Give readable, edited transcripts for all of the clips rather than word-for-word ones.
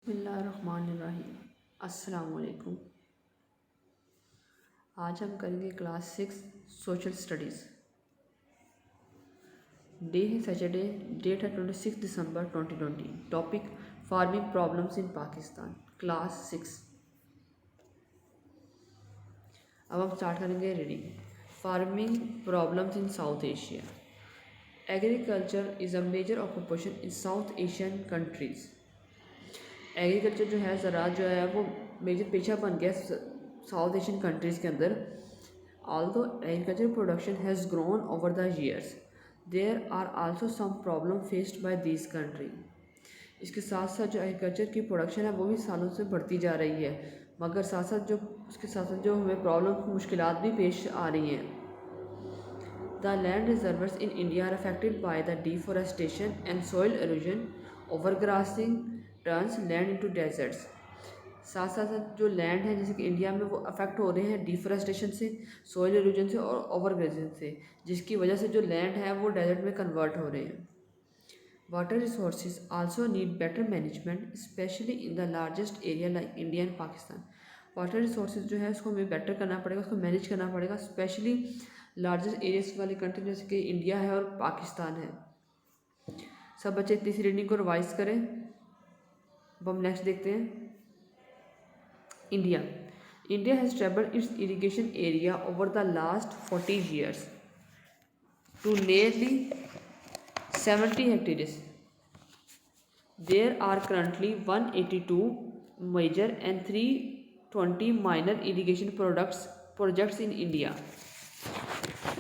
बिस्मिल्लाहिर्रहमानिर्रहीम। अस्सलाम वालेकुम। आज हम करेंगे क्लास 6 सोशल स्टडीज़। डे है सैटरडे, डेट है 26 दिसंबर 2020। Topic farming problems in Pakistan, class 6। अब हम स्टार्ट करेंगे reading. Farming problems in South Asia. Agriculture is a major occupation in South Asian countries. Agriculture जो है ज़राअत जो है वो मेजर पेशा बन गया साउथ एशियन कंट्रीज़ के अंदर। Although agriculture production has grown over the years, there are also some problem faced by this country. इसके साथ साथ जो एग्रीकल्चर की प्रोडक्शन है वो भी सालों से बढ़ती जा रही है, मगर साथ साथ जो उसके साथ साथ जो हमें प्रॉब्लम मुश्किलात भी पेश आ रही हैं। The land reservoirs in India are affected by the deforestation and soil erosion. Overgrazing turns land into deserts. साथ साथ जो लैंड है जैसे कि इंडिया में वो अफेक्ट हो रहे हैं डिफोरेस्टेशन से, सोइल इरोजन से और ओवरग्रेजिंग से, जिसकी वजह से जो लैंड है वो डेजर्ट में कन्वर्ट हो रहे हैं। Water resources also need better management, specially in the largest area like India and Pakistan. Water resources जो है उसको हमें बेटर करना पड़ेगा, उसको मैनेज करना पड़ेगा, स्पेशली लार्जेस्ट एरियाज वाले कंट्री जैसे कि इंडिया है और पाकिस्तान है। सब बच्चे तीसरी रीडिंग को रिवाइज करें। अब हम नेक्स्ट देखते हैं। India has trebled its irrigation area over the last 40 years to nearly 70 hectares. There are currently 182 major and 320 minor irrigation projects in India.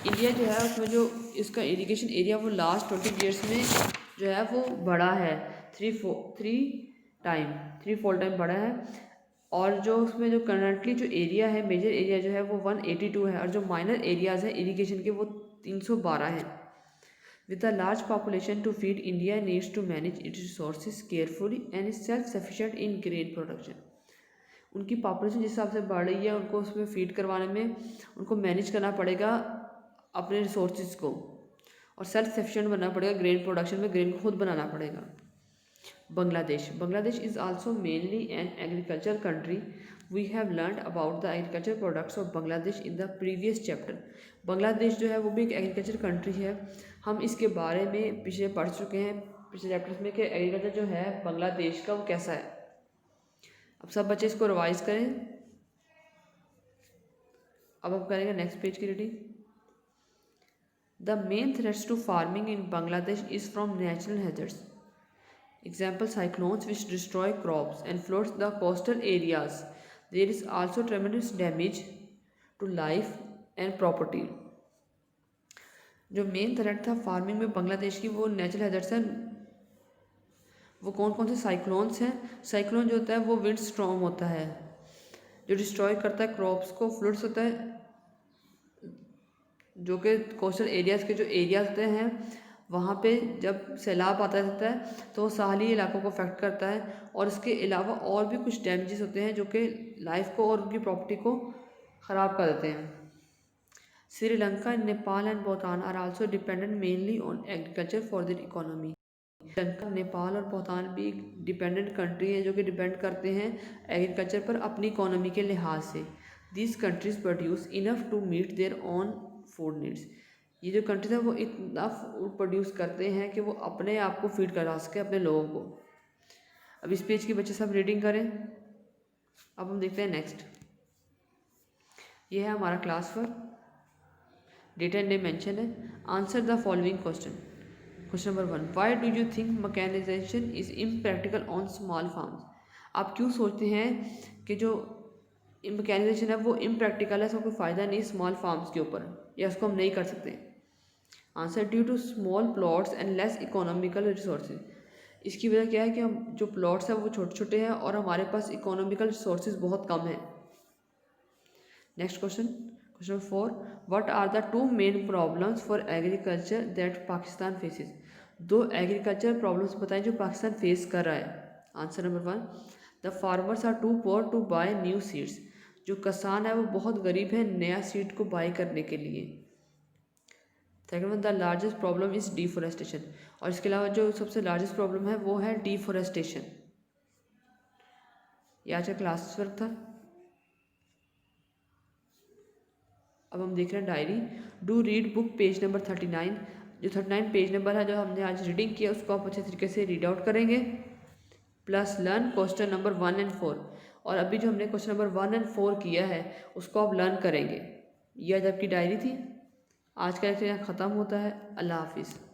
India जो है उसमें जो इसका इरिगेशन एरिया वो लास्ट 20 years में जो है वो बढ़ा है, थ्री फोर टाइम बढ़ा है। और जो उसमें जो करंटली जो एरिया है, मेजर एरिया जो है वो 182 है, और जो माइनर एरियाज़ हैं इरिगेशन के वो 312 हैं। With a large population to feed, India needs to manage its resources carefully and is self sufficient in grain production. उनकी पॉपुलेशन जिस हिसाब से बढ़ रही है, उनको उसमें फीड करवाने में उनको मैनेज करना पड़ेगा अपने रिसोर्सेज को, और सेल्फ सफिशिएंट बनना पड़ेगा ग्रेन प्रोडक्शन में, ग्रेन को खुद बनाना पड़ेगा। Bangladesh is also mainly an agriculture country. We have learned about the agriculture products of Bangladesh in the previous chapter. Bangladesh जो है वो भी एक एग्रीकल्चर कंट्री है। हम इसके बारे में पीछे पढ़ चुके हैं पिछले चैप्टर्स में कि एग्रीकल्चर जो है बांग्लादेश का वो कैसा है। अब सब बच्चे इसको रिवाइज करें। अब हम करेंगे नेक्स्ट पेज की reading. The main threats to farming in Bangladesh is from natural hazards. Example, cyclones which destroy crops and floods the coastal areas. There is also tremendous damage to life and property. जो main threat था farming में बांग्लादेश की वो natural hazards हैं। वो कौन कौन से साइक्लोन्स हैं? साइक्लोन जो होता है वो विंड स्टॉर्म होता है जो डिस्ट्रॉय करता है क्रॉप्स को। फ्लड्स होता है जो कि कोस्टल एरियाज़ के जो एरियाज होते हैं वहाँ पे जब सैलाब आता रहता है तो वो साहली इलाकों को अफेक्ट करता है, और इसके अलावा और भी कुछ डैमेजेस होते हैं जो कि लाइफ को और उनकी प्रॉपर्टी को ख़राब कर देते हैं। Sri Lanka, Nepal and Bhutan are also dependent mainly on agriculture for their economy. Sri Lanka, Nepal और भूटान भी डिपेंडेंट कंट्री है जो कि डिपेंड करते हैं एग्रीकल्चर पर अपनी इकोनॉमी के लिहाज से। This countries produce enough to meet their own food needs. ये जो कंट्रीज है वो इतना फूड प्रोड्यूस करते हैं कि वो अपने आप को फीड करा सके अपने लोगों को। अब इस पेज के बच्चे सब रीडिंग करें। अब हम देखते हैं नेक्स्ट। ये है हमारा class work, date and day mention है। Answer the following question. Question number 1, why do you think mechanization is impractical on small farms. आप क्यों सोचते हैं कि जो मैकेनाइजेशन है वो इम्प्रैक्टिकल है, इसका कोई फ़ायदा नहीं स्मॉल फार्म्स के ऊपर, या इसको हम नहीं कर सकते। Answer, due to small plots and less economical resources. इसकी वजह क्या है कि हम जो प्लॉट्स हैं वो छोटे छोटे हैं और हमारे पास इकोनॉमिकल रिसोर्सेज बहुत कम हैं। Next question, question 4, what are the two main problems for agriculture that Pakistan faces. दो एग्रीकल्चर प्रॉब्लम्स बताएं जो पाकिस्तान फेस कर रहा है। Answer number 1, the farmers are too poor to buy new seeds. जो किसान है वो बहुत गरीब है नया सीड को बाय करने के लिए। Second one, the largest problem is deforestation. और इसके अलावा जो सबसे लार्जेस्ट प्रॉब्लम है वो है डिफोरेस्टेशन। ये आज का क्लास वर्क था। अब हम देख रहे हैं diary. Do read book page number 39। जो 39 पेज नंबर है जो हमने आज रीडिंग किया उसको आप अच्छे तरीके से रीड आउट करेंगे, प्लस लर्न क्वेश्चन नंबर 1 और 4। और अभी जो हमने क्वेश्चन नंबर 1 और 4 किया है उसको आप लर्न करेंगे। यह आज आपकी डायरी थी। आज का लेक्चर यहाँ ख़त्म होता है। अल्लाह हाफिज़।